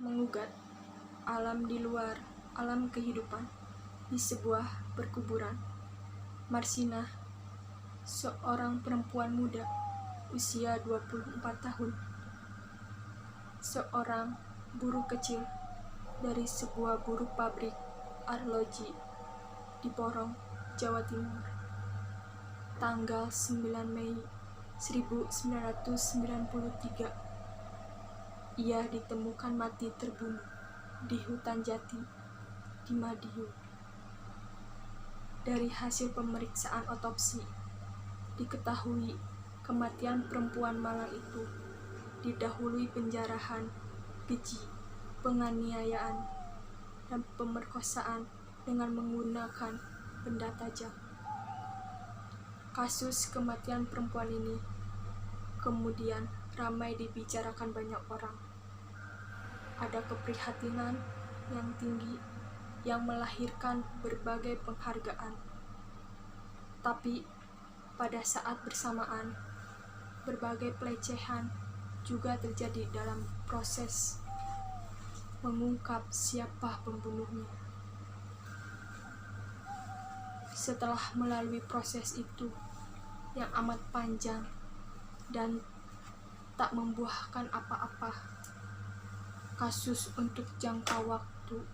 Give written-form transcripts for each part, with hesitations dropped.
mengugat alam di luar alam kehidupan di sebuah perkuburan. Marsinah, seorang perempuan muda usia 24 tahun, seorang buruh kecil dari sebuah buruh pabrik arloji di Porong, Jawa Timur. Tanggal 9 Mei 1993, ia ditemukan mati terbunuh di hutan jati di Madiun. Dari hasil pemeriksaan otopsi, diketahui kematian perempuan malang itu didahului penjarahan, keji, penganiayaan, dan pemerkosaan dengan menggunakan benda tajam. Kasus kematian perempuan ini kemudian ramai dibicarakan banyak orang. Ada keprihatinan yang tinggi yang melahirkan berbagai penghargaan. Tapi pada saat bersamaan, berbagai pelecehan juga terjadi dalam proses mengungkap siapa pembunuhnya. Setelah melalui proses itu yang amat panjang dan tak membuahkan apa-apa, kasus untuk jangka waktu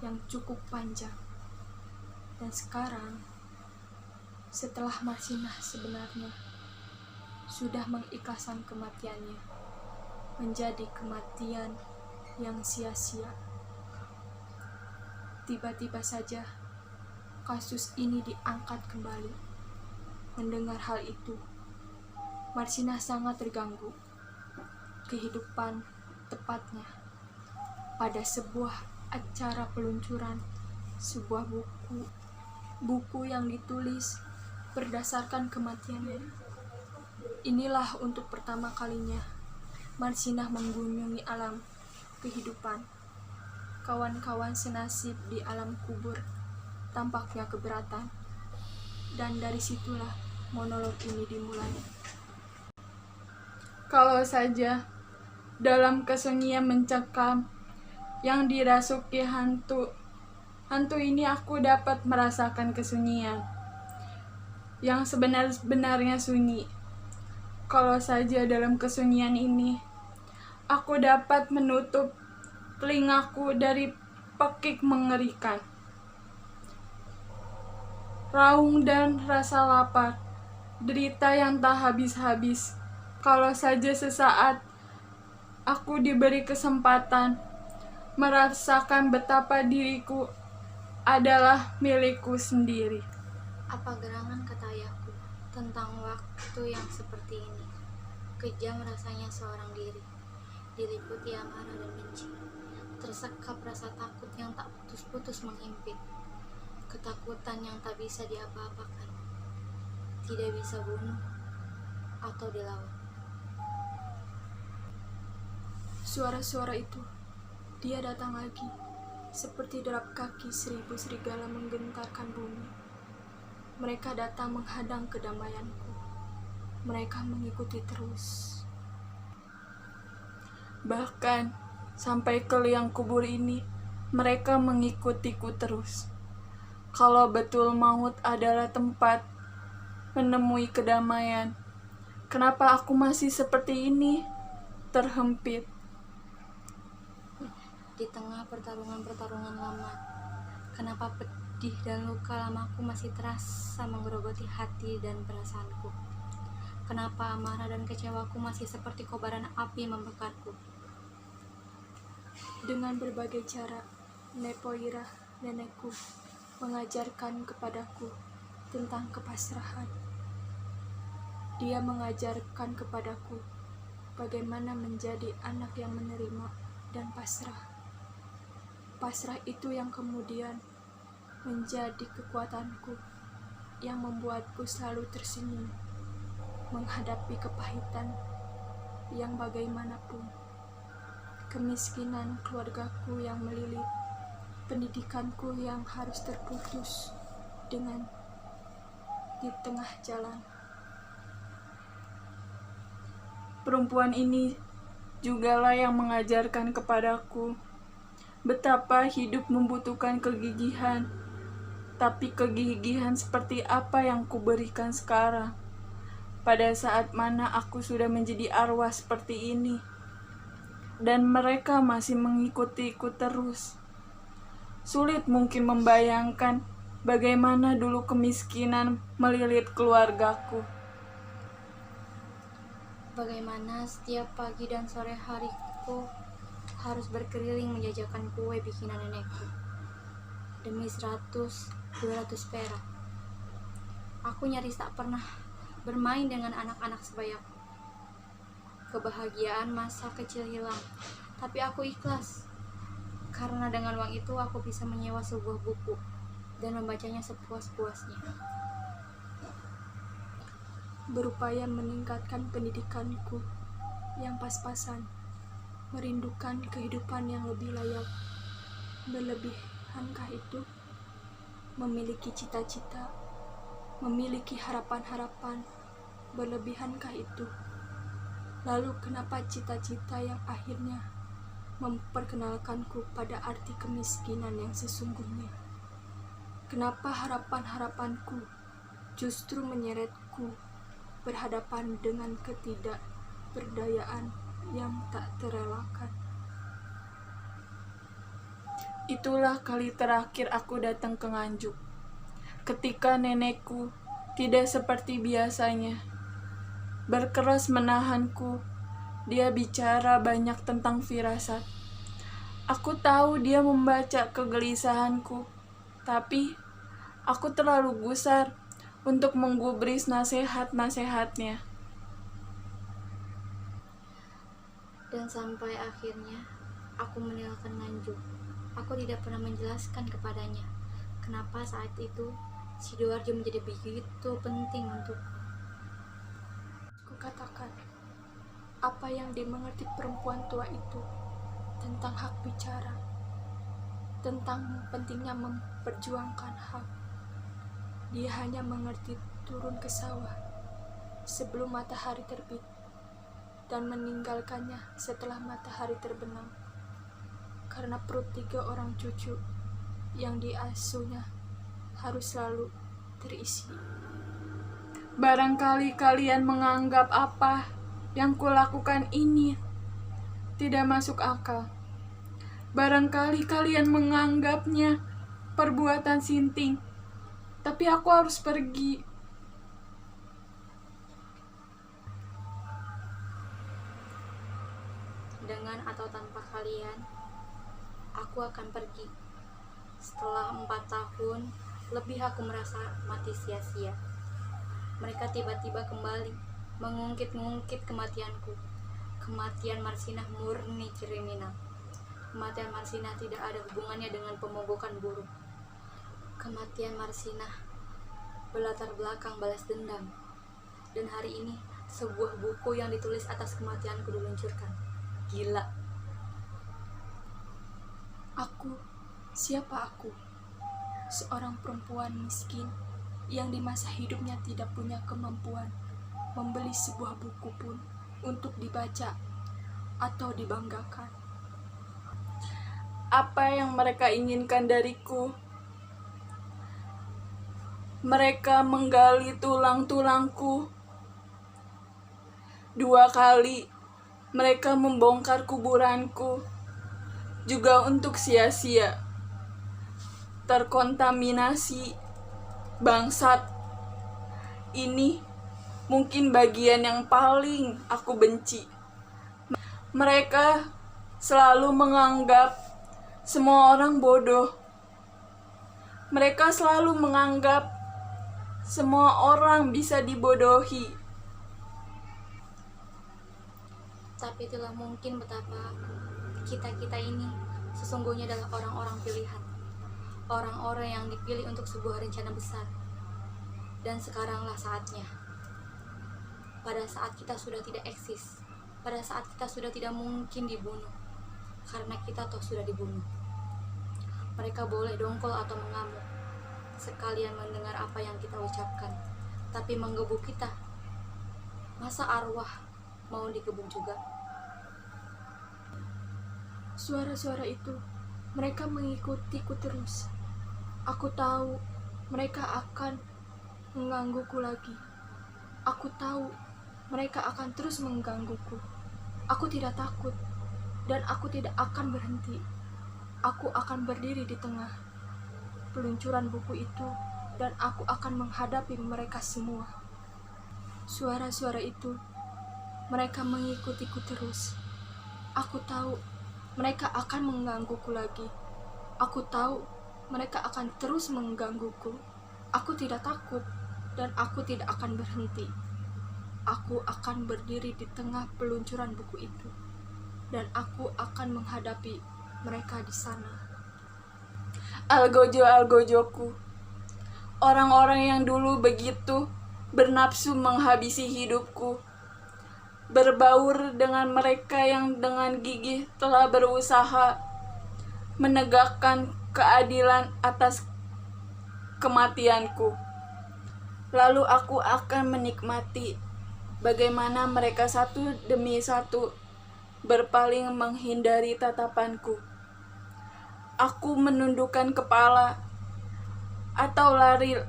yang cukup panjang, dan sekarang setelah Marsinah sebenarnya sudah mengikhlaskan kematiannya menjadi kematian yang sia-sia. Tiba-tiba saja kasus ini diangkat kembali. Mendengar hal itu, Marsinah sangat terganggu. Kehidupan, tepatnya pada sebuah acara peluncuran sebuah buku yang ditulis berdasarkan kematiannya. Inilah untuk pertama kalinya Marsinah mengunjungi alam kehidupan. Kawan-kawan senasib di alam kubur tampaknya keberatan, dan dari situlah monolog ini dimulai. Kalau saja dalam kesunyian mencekam yang dirasuki hantu ini aku dapat merasakan kesunyian yang sebenarnya sunyi. Kalau saja dalam kesunyian ini aku dapat menutup telingaku dari pekik mengerikan, raung dan rasa lapar, derita yang tak habis-habis. Kalau saja sesaat aku diberi kesempatan merasakan betapa diriku adalah milikku sendiri. Apa gerangan kata ayahku tentang waktu yang seperti ini? Kejam rasanya seorang diri, diliputi amarah dan benci, tersekap rasa takut yang tak putus-putus menghimpit, ketakutan yang tak bisa diapa-apakan, tidak bisa bunuh atau dilawan. Suara-suara itu, dia datang lagi, seperti derap kaki 1000 serigala menggentarkan bumi. Mereka datang menghadang kedamaianku. Mereka mengikuti terus. Bahkan sampai ke liang kubur ini, mereka mengikutiku terus. Kalau betul maut adalah tempat menemui kedamaian, kenapa aku masih seperti ini, terhimpit? Di tengah pertarungan-pertarungan lama, kenapa pedih dan luka lamaku masih terasa menggerogoti hati dan perasaanku? Kenapa amarah dan kecewaku masih seperti kobaran api membakarku? Dengan berbagai cara, Nepoirah, nenekku, mengajarkan kepadaku tentang kepasrahan. Dia mengajarkan kepadaku bagaimana menjadi anak yang menerima dan pasrah. Pasrah itu yang kemudian menjadi kekuatanku yang membuatku selalu tersenyum menghadapi kepahitan yang bagaimanapun. Kemiskinan keluargaku yang melilit, pendidikanku yang harus terputus dengan di tengah jalan. Perempuan ini jugalah yang mengajarkan kepadaku betapa hidup membutuhkan kegigihan. Tapi kegigihan seperti apa yang kuberikan sekarang? Pada saat mana aku sudah menjadi arwah seperti ini, dan mereka masih mengikutiku terus. Sulit mungkin membayangkan bagaimana dulu kemiskinan melilit keluargaku. Bagaimana setiap pagi dan sore hariku harus berkeliling menjajakan kue bikinan nenekku demi 100-200 perak. Aku nyaris tak pernah bermain dengan anak-anak sebayaku. Kebahagiaan masa kecil hilang, tapi aku ikhlas karena dengan uang itu aku bisa menyewa sebuah buku dan membacanya sepuas-puasnya. Berupaya meningkatkan pendidikanku yang pas-pasan, merindukan kehidupan yang lebih layak. Berlebihankah itu? Memiliki cita-cita, memiliki harapan-harapan, berlebihankah itu? Lalu kenapa cita-cita yang akhirnya memperkenalkanku pada arti kemiskinan yang sesungguhnya? Kenapa harapan-harapanku justru menyeretku berhadapan dengan ketidakberdayaan yang tak terelakkan? Itulah kali terakhir aku datang ke Nganjuk. Ketika nenekku tidak seperti biasanya, berkeras menahanku. Dia bicara banyak tentang firasat. Aku tahu dia membaca kegelisahanku, tapi aku terlalu gusar untuk menggubris nasihat-nasihatnya. Dan sampai akhirnya aku meninggalkan Nganjuk. Aku tidak pernah menjelaskan kepadanya kenapa saat itu Sidoarjo menjadi begitu penting untuk Kukatakan, apa yang dimengerti perempuan tua itu tentang hak bicara, tentang pentingnya memperjuangkan hak. Dia hanya mengerti turun ke sawah sebelum matahari terbit dan meninggalkannya setelah matahari terbenam, karena perut 3 orang cucu yang diasuhnya harus selalu terisi. Barangkali kalian menganggap apa yang kulakukan ini tidak masuk akal. Barangkali kalian menganggapnya perbuatan sinting, tapi aku harus pergi. dengan atau tanpa kalian, aku akan pergi. Setelah 4 tahun lebih aku merasa mati sia-sia. Mereka tiba-tiba kembali mengungkit-ungkit kematianku. Kematian Marsinah murni kriminal. Kematian Marsinah tidak ada hubungannya dengan pemogokan burung. Kematian Marsinah berlatar belakang balas dendam. Dan hari ini sebuah buku yang ditulis atas kematianku diluncurkan. Gila. Aku, siapa aku? Seorang perempuan miskin yang di masa hidupnya tidak punya kemampuan membeli sebuah buku pun untuk dibaca atau dibanggakan. Apa yang mereka inginkan dariku? Mereka menggali tulang-tulangku. 2 kali mereka membongkar kuburanku, juga untuk sia-sia. Terkontaminasi, bangsat. Ini mungkin bagian yang paling aku benci. Mereka selalu menganggap semua orang bodoh. Mereka selalu menganggap semua orang bisa dibodohi. Tapi itulah mungkin betapa kita-kita ini sesungguhnya adalah orang-orang pilihan. Orang-orang yang dipilih untuk sebuah rencana besar. Dan sekaranglah saatnya. Pada saat kita sudah tidak eksis, pada saat kita sudah tidak mungkin dibunuh, karena kita toh sudah dibunuh. Mereka boleh dongkol atau mengamuk, sekalian mendengar apa yang kita ucapkan, tapi menggebuk kita. Masa arwah mau digebuk juga? Suara-suara itu, mereka mengikutiku terus. Aku tahu mereka akan menggangguku lagi. Aku tahu mereka akan terus menggangguku. Aku tidak takut, dan aku tidak akan berhenti. Aku akan berdiri di tengah peluncuran buku itu, dan aku akan menghadapi mereka semua. Suara-suara itu, mereka mengikutiku terus. Aku tahu mereka akan menggangguku lagi. Aku tahu mereka akan terus menggangguku. Aku tidak takut, dan aku tidak akan berhenti. Aku akan berdiri di tengah peluncuran buku itu, dan aku akan menghadapi mereka di sana. Algojo-algojoku, orang-orang yang dulu begitu bernafsu menghabisi hidupku, berbaur dengan mereka yang dengan gigih telah berusaha menegakkan keadilan atas kematianku. Lalu aku akan menikmati bagaimana mereka satu demi satu berpaling menghindari tatapanku. Aku menundukkan kepala atau lari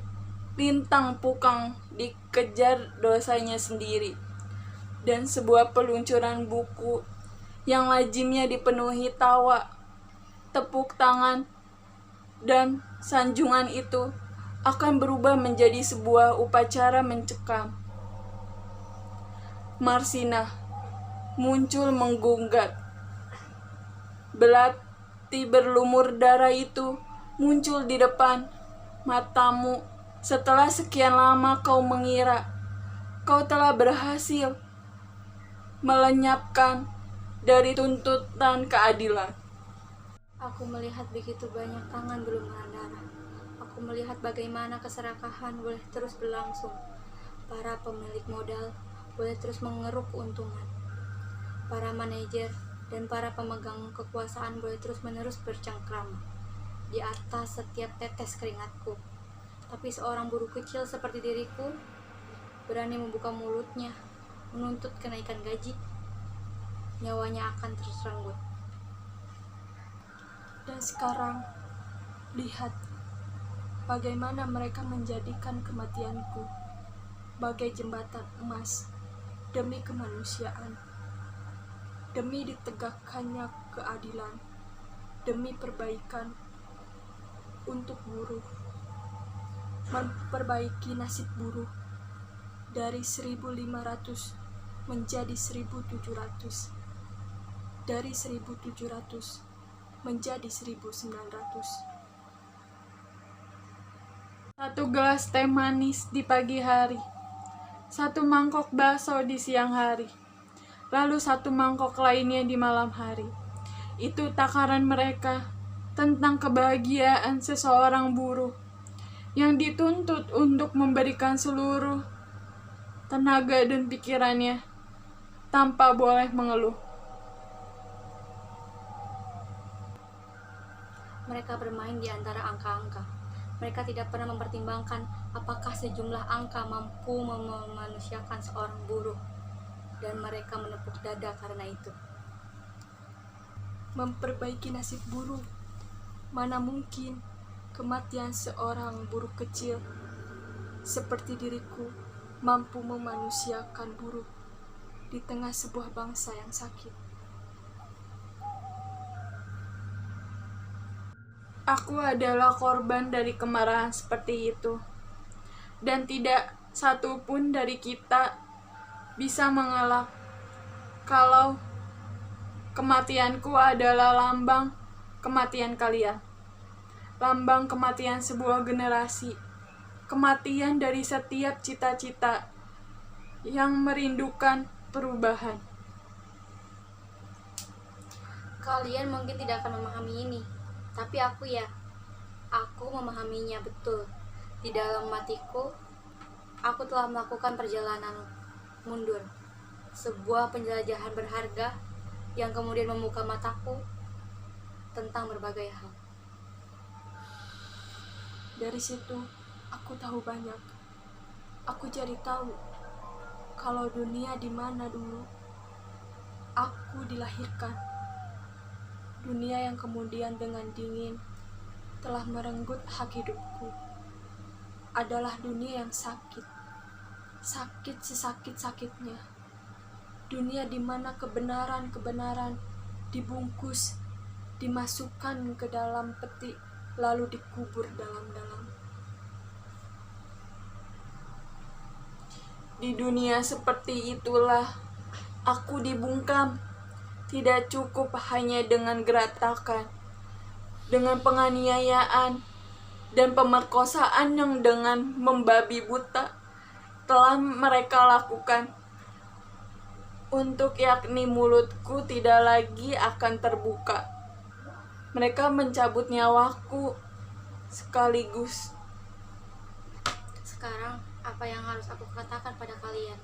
lintang pukang dikejar dosanya sendiri. Dan sebuah peluncuran buku yang lazimnya dipenuhi tawa, tepuk tangan, dan sanjungan itu akan berubah menjadi sebuah upacara mencekam. Marsina muncul menggunggat. Belati berlumur darah itu muncul di depan matamu setelah sekian lama kau mengira kau telah berhasil melenyapkan dari tuntutan keadilan. Aku melihat begitu banyak tangan berlumuran darah. Aku melihat bagaimana keserakahan boleh terus berlangsung. Para pemilik modal boleh terus mengeruk keuntungan. Para manajer dan para pemegang kekuasaan boleh terus-menerus bercengkrama di atas setiap tetes keringatku. Tapi seorang buruh kecil seperti diriku berani membuka mulutnya menuntut kenaikan gaji. Nyawanya akan terserenggut. Dan sekarang, lihat bagaimana mereka menjadikan kematianku bagai jembatan emas demi kemanusiaan, demi ditegakkannya keadilan, demi perbaikan untuk buruh, memperbaiki nasib buruh dari 1.500 menjadi 1.700, dari 1.700 menjadi 1.900. Satu gelas teh manis di pagi hari, satu mangkok bakso di siang hari, lalu satu mangkok lainnya di malam hari. Itu takaran mereka tentang kebahagiaan seseorang buruh yang dituntut untuk memberikan seluruh tenaga dan pikirannya tanpa boleh mengeluh. Mereka bermain di antara angka-angka. Mereka tidak pernah mempertimbangkan apakah sejumlah angka mampu memanusiakan seorang buruh, dan mereka menepuk dada karena itu. Memperbaiki nasib buruh, mana mungkin kematian seorang buruh kecil seperti diriku mampu memanusiakan buruh di tengah sebuah bangsa yang sakit. Aku adalah korban dari kemarahan seperti itu, dan tidak satu pun dari kita bisa mengelak kalau kematianku adalah lambang kematian kalian, lambang kematian sebuah generasi, kematian dari setiap cita-cita yang merindukan perubahan. Kalian mungkin tidak akan memahami ini, tapi aku memahaminya betul. Di dalam matiku, aku telah melakukan perjalanan mundur, sebuah penjelajahan berharga yang kemudian membuka mataku tentang berbagai hal. Dari situ, aku tahu banyak. Aku jadi tahu kalau dunia di mana dulu aku dilahirkan, Dunia yang kemudian dengan dingin telah merenggut hak hidupku adalah dunia yang sakit. Sakit sesakit-sakitnya. Dunia di mana kebenaran-kebenaran dibungkus, dimasukkan ke dalam peti, lalu dikubur dalam-dalam. Di dunia seperti itulah aku dibungkam. Tidak cukup hanya dengan geratakan, dengan penganiayaan dan pemerkosaan yang dengan membabi buta telah mereka lakukan. Untuk yakni mulutku tidak lagi akan terbuka. Mereka mencabut nyawaku sekaligus. Sekarang, apa yang harus aku katakan pada kalian?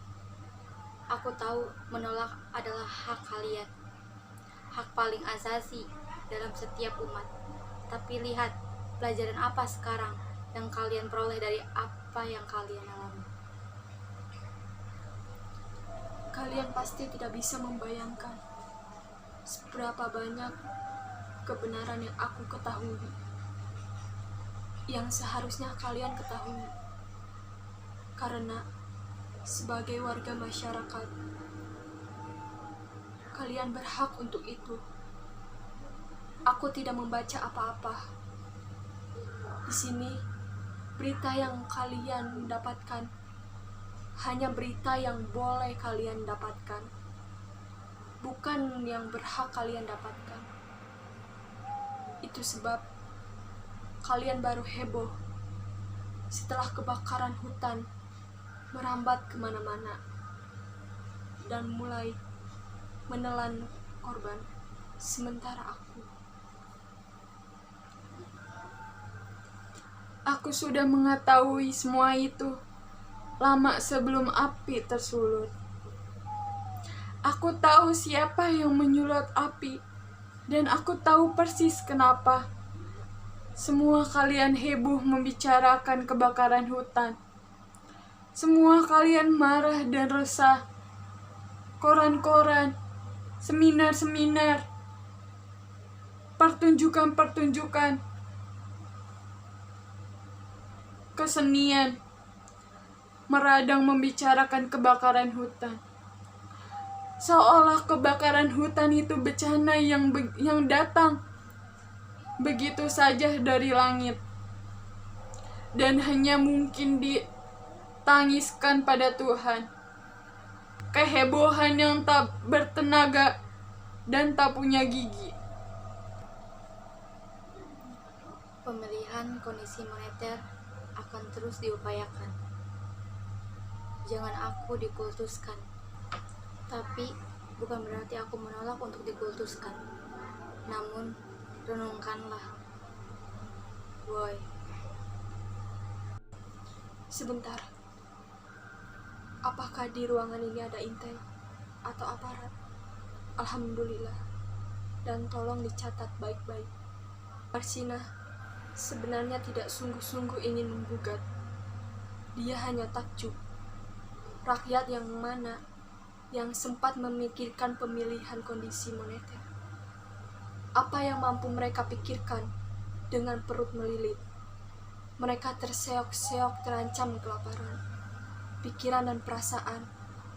Aku tahu menolak adalah hak kalian, hak paling asasi dalam setiap umat. Tapi lihat, pelajaran apa sekarang yang kalian peroleh dari apa yang kalian alami? Kalian pasti tidak bisa membayangkan seberapa banyak kebenaran yang aku ketahui, yang seharusnya kalian ketahui. Karena sebagai warga masyarakat, kalian berhak untuk itu. Aku tidak membaca apa-apa. Di sini, berita yang kalian dapatkan hanya berita yang boleh kalian dapatkan, bukan yang berhak kalian dapatkan. Itu sebab kalian baru heboh setelah kebakaran hutan merambat kemana-mana dan mulai menelan korban, sementara Aku sudah mengetahui semua itu lama sebelum api tersulut. Aku tahu siapa yang menyulut api, dan aku tahu persis kenapa. Semua kalian heboh membicarakan kebakaran hutan. Semua kalian marah dan resah. Koran-koran, seminar-seminar, pertunjukan-pertunjukan, kesenian, meradang membicarakan kebakaran hutan. Seolah kebakaran hutan itu bencana yang datang begitu saja dari langit dan hanya mungkin ditangiskan pada Tuhan. Kehebohan yang tak bertenaga dan tak punya gigi. Pemulihan kondisi moneter akan terus diupayakan. Jangan aku dikultuskan, tapi bukan berarti aku menolak untuk dikultuskan. Namun, renungkanlah, boy. Sebentar, apakah di ruangan ini ada intel atau aparat? Alhamdulillah, dan tolong dicatat baik-baik. Arsina sebenarnya tidak sungguh-sungguh ingin menggugat. Dia hanya takjub. Rakyat yang mana yang sempat memikirkan pemilihan kondisi moneter? Apa yang mampu mereka pikirkan dengan perut melilit? Mereka terseok-seok terancam kelaparan. Pikiran dan perasaan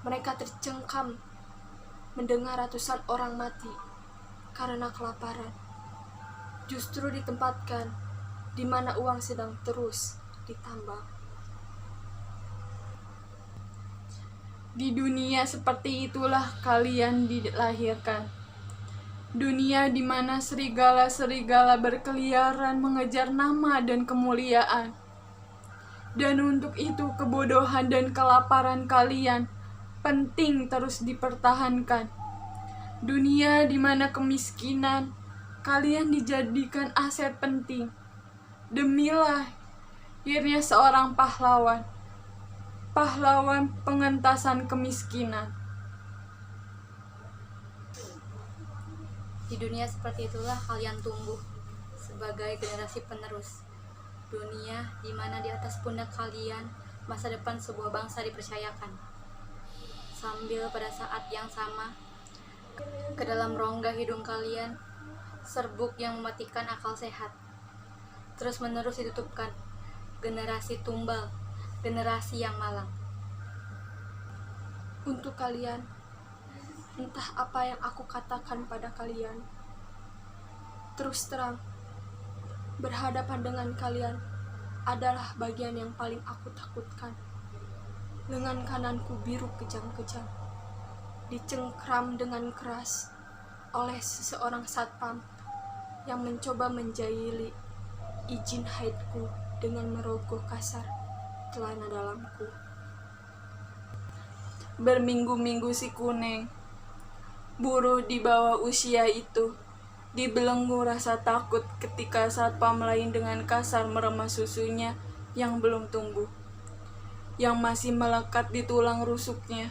mereka tercengkam mendengar ratusan orang mati karena kelaparan. Justru ditempatkan di mana uang sedang terus ditambah. Di dunia seperti itulah kalian dilahirkan. Dunia di mana serigala-serigala berkeliaran mengejar nama dan kemuliaan. Dan untuk itu kebodohan dan kelaparan kalian penting terus dipertahankan. Dunia di mana kemiskinan kalian dijadikan aset penting. Demi lahirnya seorang pahlawan pengentasan kemiskinan. Di dunia seperti itulah kalian tumbuh sebagai generasi penerus. Dunia di mana di atas pundak kalian masa depan sebuah bangsa dipercayakan. Sambil pada saat yang sama ke dalam rongga hidung kalian serbuk yang mematikan akal sehat. Terus-menerus ditutupkan, generasi tumbal, generasi yang malang. Untuk kalian, entah apa yang aku katakan pada kalian. Terus terang, berhadapan dengan kalian adalah bagian yang paling aku takutkan. Lengan kananku biru kejang-kejang, dicengkram dengan keras oleh seseorang satpam yang mencoba menjahili izin haidku dengan merogoh kasar celana dalamku. Berminggu-minggu si Kuning, buruh di bawah usia itu, dibelenggu rasa takut ketika satpam lain dengan kasar meremas susunya yang belum tumbuh, yang masih melekat di tulang rusuknya.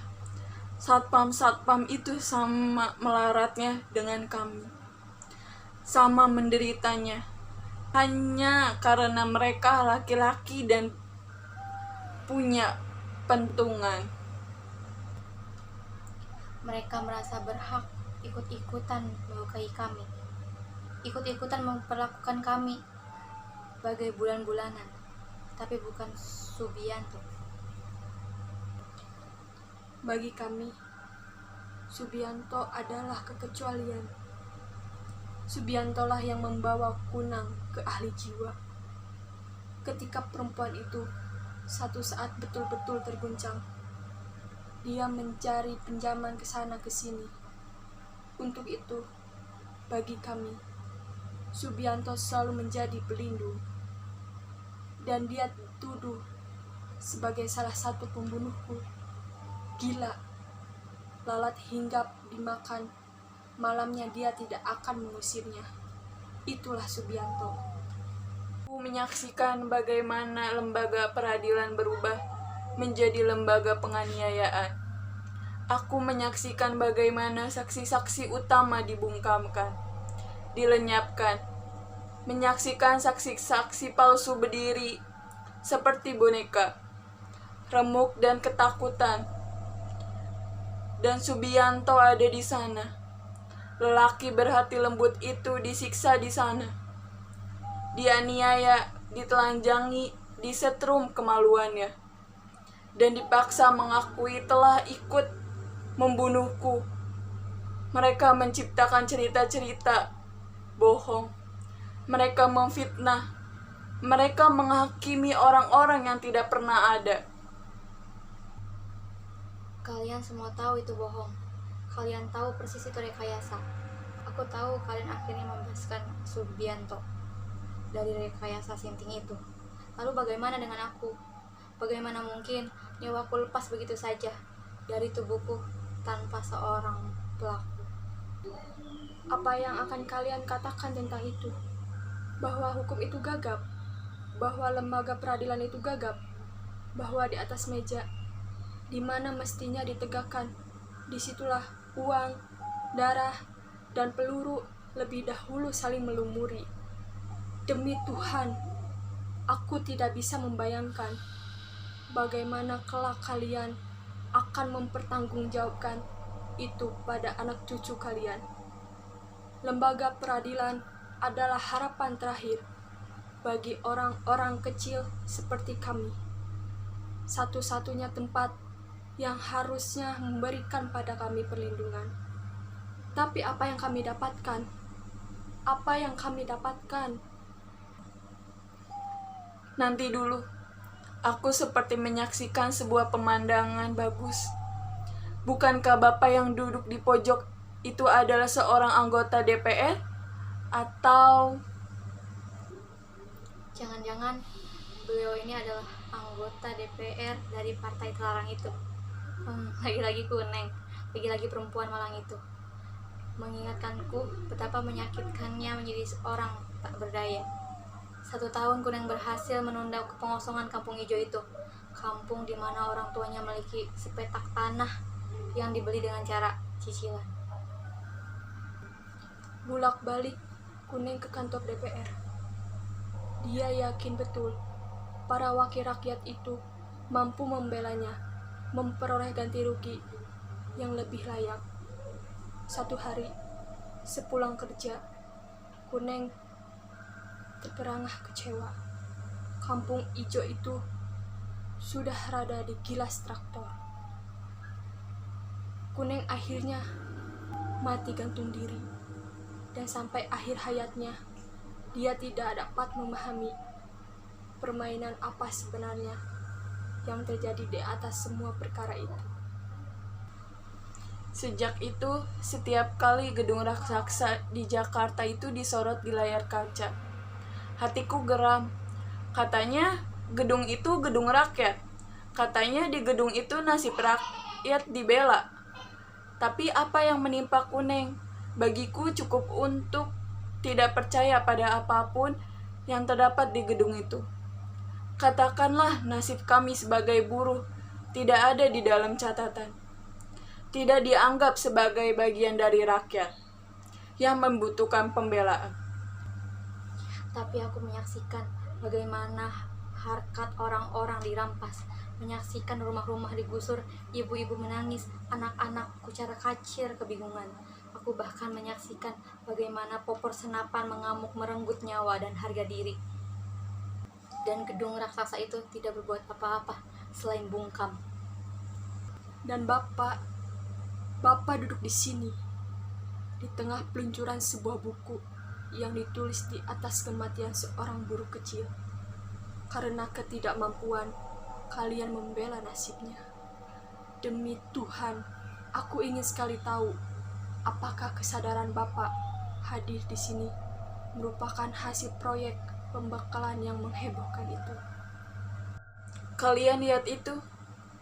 Satpam-satpam itu sama melaratnya dengan kami, sama menderitanya, hanya karena mereka laki-laki dan punya pentungan. Mereka merasa berhak ikut-ikutan melukai kami, ikut-ikutan memperlakukan kami bagai bulan-bulanan, tapi bukan Subianto. Bagi kami, Subianto adalah kekecualian. Subiantolah yang membawa Kunang ke ahli jiwa. Ketika perempuan itu satu saat betul-betul terguncang, dia mencari pinjaman ke sana ke sini. Untuk itu, bagi kami, Subianto selalu menjadi pelindung. Dan dia dituduh sebagai salah satu pembunuhku. Gila, lalat hinggap dimakan, malamnya dia tidak akan mengusirnya. Itulah Subianto. Aku menyaksikan bagaimana lembaga peradilan berubah menjadi lembaga penganiayaan. Aku menyaksikan bagaimana saksi-saksi utama dibungkamkan, dilenyapkan. Menyaksikan saksi-saksi palsu berdiri seperti boneka, remuk dan ketakutan. Dan Subianto ada di sana. Lelaki berhati lembut itu disiksa di sana. Dianiaya, ditelanjangi, disetrum kemaluannya, dan dipaksa mengakui telah ikut membunuhku. Mereka menciptakan cerita-cerita bohong. Mereka memfitnah. Mereka menghakimi orang-orang yang tidak pernah ada. Kalian semua tahu itu bohong. Kalian tahu persis itu rekayasa. Aku tahu kalian akhirnya membebaskan Subianto dari rekayasa sinting itu. Lalu bagaimana dengan aku? Bagaimana mungkin nyawaku lepas begitu saja dari tubuhku tanpa seorang pelaku? Apa yang akan kalian katakan tentang itu? Bahwa hukum itu gagap? Bahwa lembaga peradilan itu gagap? Bahwa di atas meja, di mana mestinya ditegakkan, disitulah uang, darah, dan peluru lebih dahulu saling melumuri. Demi Tuhan, aku tidak bisa membayangkan bagaimana kelak kalian akan mempertanggungjawabkan itu pada anak cucu kalian. Lembaga peradilan adalah harapan terakhir bagi orang-orang kecil seperti kami. Satu-satunya tempat yang harusnya memberikan pada kami perlindungan. Tapi apa yang kami dapatkan? Apa yang kami dapatkan? Nanti dulu, aku seperti menyaksikan sebuah pemandangan bagus. Bukankah Bapak yang duduk di pojok itu adalah seorang anggota DPR? Atau Jangan-jangan beliau ini adalah anggota DPR dari partai terlarang itu. Lagi-lagi Kuneng, lagi-lagi perempuan malang itu, mengingatkanku betapa menyakitkannya menjadi seorang tak berdaya. 1 tahun Kuneng berhasil menunda pengosongan kampung hijau itu, kampung di mana orang tuanya memiliki sepetak tanah yang dibeli dengan cara cicilan. Bolak-balik Kuneng ke kantor DPR. Dia yakin betul para wakil rakyat itu mampu membelanya, memperoleh ganti rugi yang lebih layak. Satu hari, sepulang kerja, Kuneng terperangah kecewa. Kampung ijo itu sudah rada digilas traktor. Kuneng akhirnya mati gantung diri, dan sampai akhir hayatnya dia tidak dapat memahami permainan apa sebenarnya yang terjadi di atas semua perkara itu. Sejak itu, setiap kali gedung raksasa di Jakarta itu disorot di layar kaca, hatiku geram. Katanya gedung itu gedung rakyat. Katanya di gedung itu nasib rakyat dibela. Tapi apa yang menimpa Kuneng, bagiku cukup untuk tidak percaya pada apapun yang terdapat di gedung itu. Katakanlah nasib kami sebagai buruh tidak ada di dalam catatan. Tidak dianggap sebagai bagian dari rakyat yang membutuhkan pembelaan. Tapi aku menyaksikan bagaimana harkat orang-orang dirampas, menyaksikan rumah-rumah digusur, ibu-ibu menangis, anak-anak kucar-kacir kebingungan. Aku bahkan menyaksikan bagaimana popor senapan mengamuk merenggut nyawa dan harga diri. Dan gedung raksasa itu tidak berbuat apa-apa selain bungkam. Dan Bapak duduk di sini, di tengah peluncuran sebuah buku yang ditulis di atas kematian seorang buruh kecil. Karena ketidakmampuan kalian membela nasibnya. Demi Tuhan, aku ingin sekali tahu apakah kesadaran Bapak hadir di sini merupakan hasil proyek pembekalan yang menghebohkan itu. Kalian lihat itu,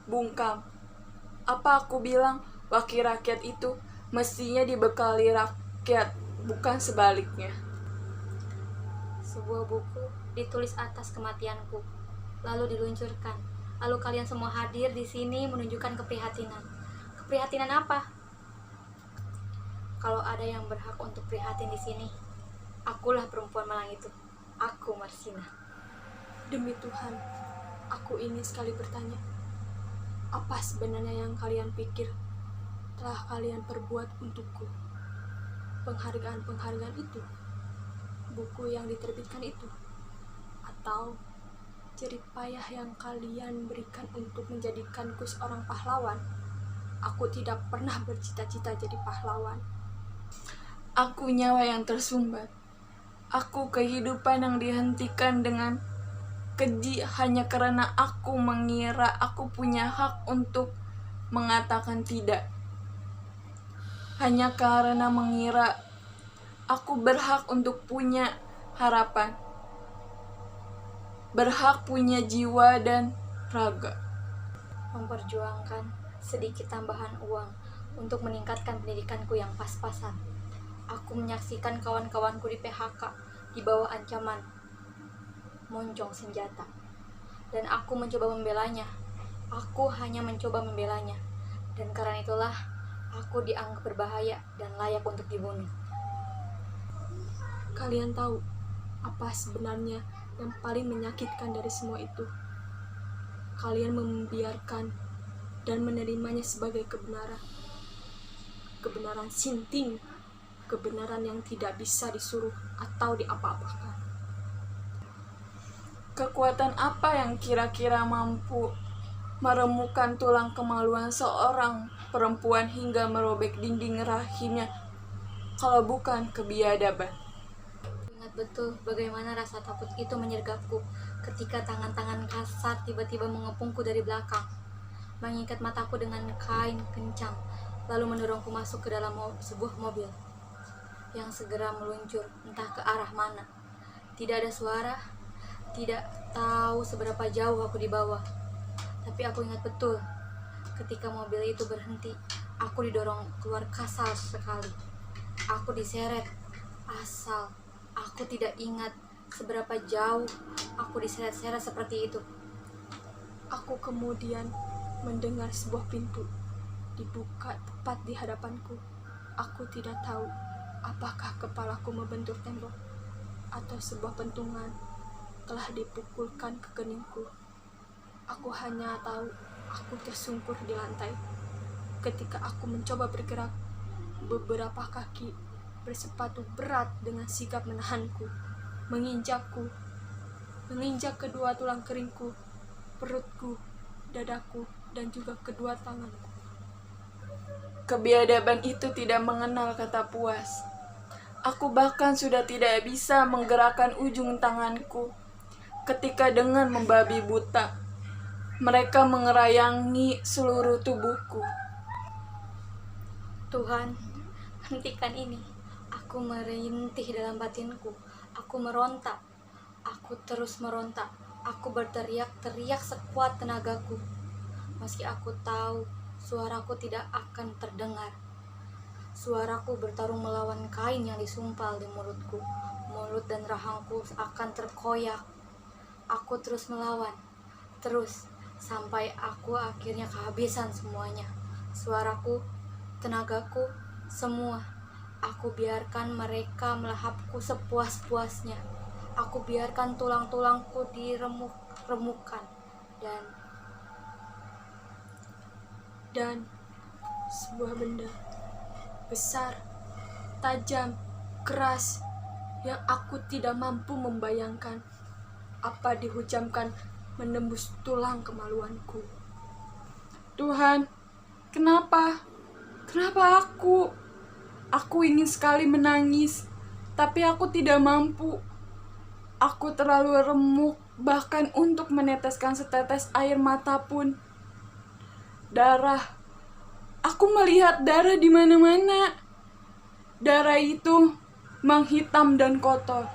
bungkam. Apa aku bilang wakil rakyat itu mestinya dibekali rakyat, bukan sebaliknya. Sebuah buku ditulis atas kematianku, lalu diluncurkan. Lalu kalian semua hadir di sini menunjukkan keprihatinan. Keprihatinan apa? Kalau ada yang berhak untuk prihatin di sini, akulah perempuan malang itu. Aku Marsina. Demi Tuhan, aku ingin sekali bertanya, apa sebenarnya yang kalian pikir telah kalian perbuat untukku? Penghargaan-penghargaan itu, buku yang diterbitkan itu, atau jerih payah yang kalian berikan untuk menjadikanku seorang pahlawan? Aku tidak pernah bercita-cita jadi pahlawan. Aku nyawa yang tersumbat. Aku kehidupan yang dihentikan dengan keji hanya karena aku mengira aku punya hak untuk mengatakan tidak. Hanya karena mengira aku berhak untuk punya harapan. Berhak punya jiwa dan raga. Memperjuangkan sedikit tambahan uang untuk meningkatkan pendidikanku yang pas-pasan. Aku menyaksikan kawan-kawanku di PHK di bawah ancaman moncong senjata. Dan aku mencoba membelanya. Aku hanya mencoba membelanya. Dan karena itulah aku dianggap berbahaya dan layak untuk dibunuh. Kalian tahu apa sebenarnya yang paling menyakitkan dari semua itu? Kalian membiarkan dan menerimanya sebagai kebenaran. Kebenaran sinting, kebenaran yang tidak bisa disuruh atau diapa-apakan. Kekuatan apa yang kira-kira mampu meremukkan tulang kemaluan seorang perempuan hingga merobek dinding rahimnya kalau bukan kebiadaban? Ingat betul bagaimana rasa takut itu menyergapku ketika tangan-tangan kasar tiba-tiba mengepungku dari belakang, mengikat mataku dengan kain kencang, lalu mendorongku masuk ke dalam sebuah mobil yang segera meluncur entah ke arah mana. Tidak ada suara, tidak tahu seberapa jauh aku dibawa. Tapi aku ingat betul, ketika mobil itu berhenti, aku didorong keluar kasar sekali. Aku diseret, asal aku tidak ingat seberapa jauh aku diseret-seret seperti itu. Aku kemudian mendengar sebuah pintu dibuka tepat di hadapanku. Aku tidak tahu apakah kepalaku membentur tembok atau sebuah pentungan telah dipukulkan ke keningku. Aku hanya tahu aku tersungkur di lantai. Ketika aku mencoba bergerak, beberapa kaki bersepatu berat dengan sigap menahanku, menginjakku, menginjak kedua tulang keringku, perutku, dadaku, dan juga kedua tanganku. Kebiadaban itu tidak mengenal kata puas. Aku bahkan sudah tidak bisa menggerakkan ujung tanganku ketika dengan membabi buta mereka mengerayangi seluruh tubuhku. Tuhan, hentikan ini. Aku merintih dalam batinku. Aku meronta. Aku terus meronta. Aku berteriak-teriak sekuat tenagaku. Meski aku tahu suaraku tidak akan terdengar. Suaraku bertarung melawan kain yang disumpal di mulutku. Mulut dan rahangku akan terkoyak. Aku terus melawan. Terus, sampai aku akhirnya kehabisan semuanya. Suaraku, tenagaku, semua. Aku biarkan mereka melahapku sepuas-puasnya. Aku biarkan tulang-tulangku diremuk-remukkan. Dan sebuah benda besar, tajam, keras, yang aku tidak mampu membayangkan apa dihujamkan menembus tulang kemaluanku. Tuhan, kenapa? Kenapa aku? Aku ingin sekali menangis, tapi aku tidak mampu. Aku terlalu remuk, bahkan untuk meneteskan setetes air mata pun. Darah. Aku melihat darah di mana-mana. Darah itu menghitam dan kotor.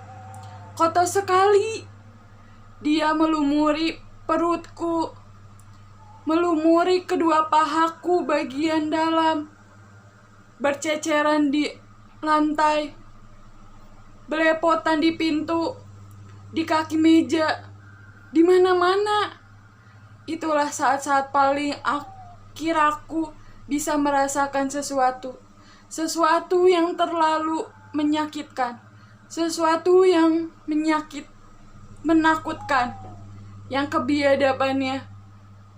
Kotor sekali. Dia melumuri perutku, melumuri kedua pahaku bagian dalam, berceceran di lantai, belepotan di pintu, di kaki meja, di mana-mana. Itulah saat-saat paling akhir aku bisa merasakan sesuatu yang terlalu menyakitkan, sesuatu yang menakutkan, yang kebiadabannya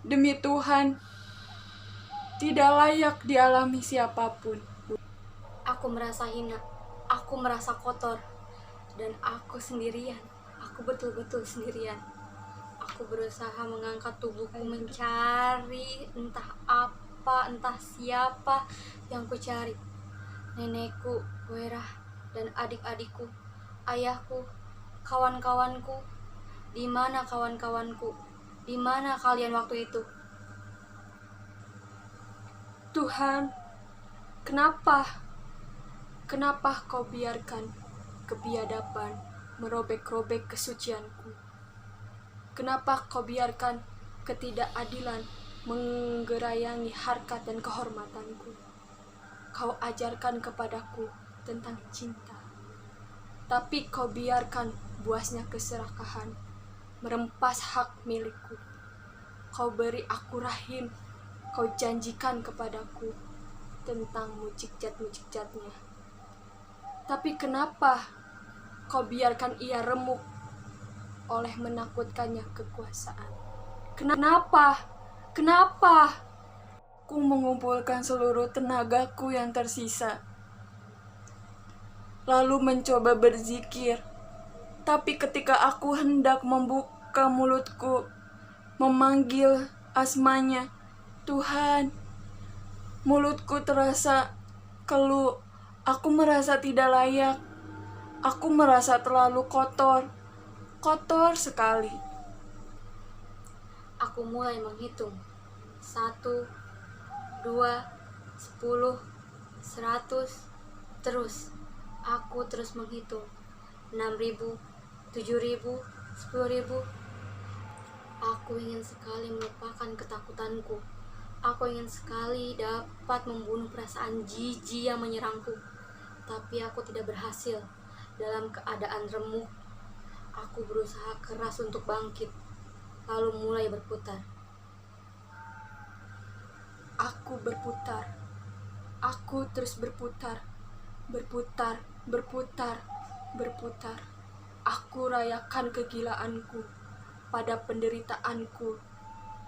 demi Tuhan tidak layak dialami siapapun. Aku merasa hina, aku merasa kotor, dan aku sendirian. Aku betul-betul sendirian. Aku berusaha mengangkat tubuhku mencari entah apa, entah siapa yang kucari. Nenekku, Werah, dan adik-adikku, ayahku, kawan-kawanku. Di mana kawan-kawanku? Di mana kalian waktu itu? Tuhan, kenapa? Kenapa kau biarkan kebiadaban merobek-robek kesucianku? Kenapa kau biarkan ketidakadilan menggerayangi harkat dan kehormatanku? Kau ajarkan kepadaku tentang cinta, tapi kau biarkan buasnya keserakahan merempas hak milikku. Kau beri aku rahim, kau janjikan kepadaku tentang mujizat-mujizatnya. Tapi kenapa kau biarkan ia remuk oleh menakutkannya kekuasaan? Kenapa? Kenapa? Ku mengumpulkan seluruh tenagaku yang tersisa, lalu mencoba berzikir. Tapi ketika aku hendak membuka mulutku, memanggil asmanya, Tuhan, mulutku terasa keluh. Aku merasa tidak layak. Aku merasa terlalu kotor. Kotor sekali. Aku mulai menghitung. 1, 2, 10, 100, terus. Aku terus menghitung. 6.000, 7.000, 10.000. Aku ingin sekali melupakan ketakutanku. Aku ingin sekali dapat membunuh perasaan jijik yang menyerangku. Tapi aku tidak berhasil. Dalam keadaan remuk, aku berusaha keras untuk bangkit, lalu mulai berputar. Aku berputar. Aku terus berputar. Berputar, berputar, berputar. Aku rayakan kegilaanku pada penderitaanku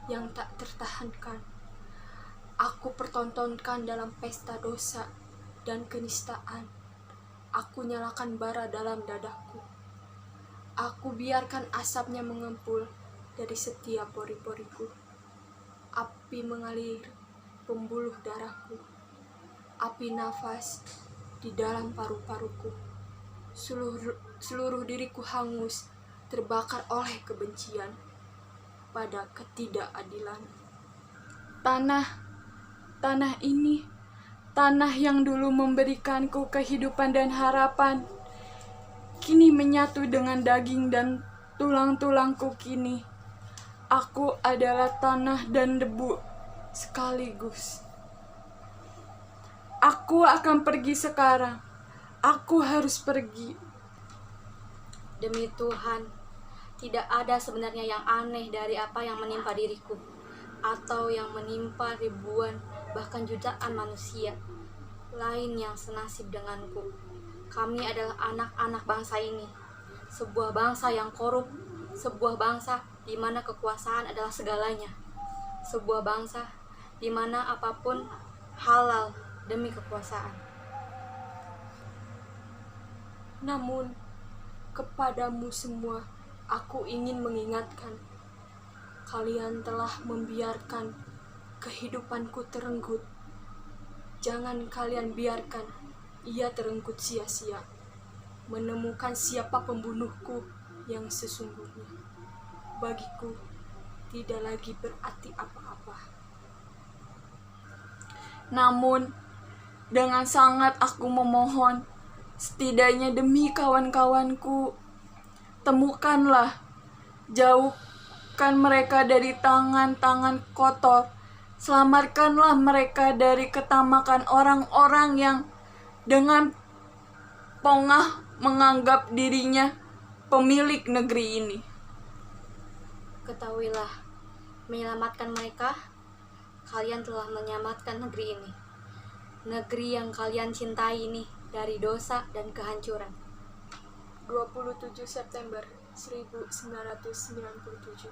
yang tak tertahankan. Aku pertontonkan dalam pesta dosa dan kenistaan. Aku nyalakan bara dalam dadaku. Aku biarkan asapnya mengempul dari setiap pori-poriku. Api mengalir pembuluh darahku. Api nafas di dalam paru-paruku. Seluruh diriku hangus, terbakar oleh kebencian pada ketidakadilan. Tanah ini, tanah yang dulu memberikanku kehidupan dan harapan, kini menyatu dengan daging dan tulang-tulangku kini. Aku adalah tanah dan debu sekaligus. Aku akan pergi sekarang. Aku harus pergi. Demi Tuhan, tidak ada sebenarnya yang aneh dari apa yang menimpa diriku, atau yang menimpa ribuan bahkan jutaan manusia lain yang senasib denganku. Kami adalah anak-anak bangsa ini, sebuah bangsa yang korup, sebuah bangsa di mana kekuasaan adalah segalanya, sebuah bangsa di mana apapun halal demi kekuasaan. Namun, kepadamu semua, aku ingin mengingatkan, kalian telah membiarkan kehidupanku terenggut. Jangan kalian biarkan ia terenggut sia-sia. Menemukan siapa pembunuhku yang sesungguhnya, bagiku tidak lagi berarti apa-apa. Namun, dengan sangat aku memohon, setidaknya demi kawan-kawanku, temukanlah, jauhkan mereka dari tangan-tangan kotor, selamatkanlah mereka dari ketamakan orang-orang yang dengan pongah menganggap dirinya pemilik negeri ini. Ketahuilah, menyelamatkan mereka, kalian telah menyelamatkan negeri ini. Negeri yang kalian cintai ini dari dosa dan kehancuran. 27 September 1997.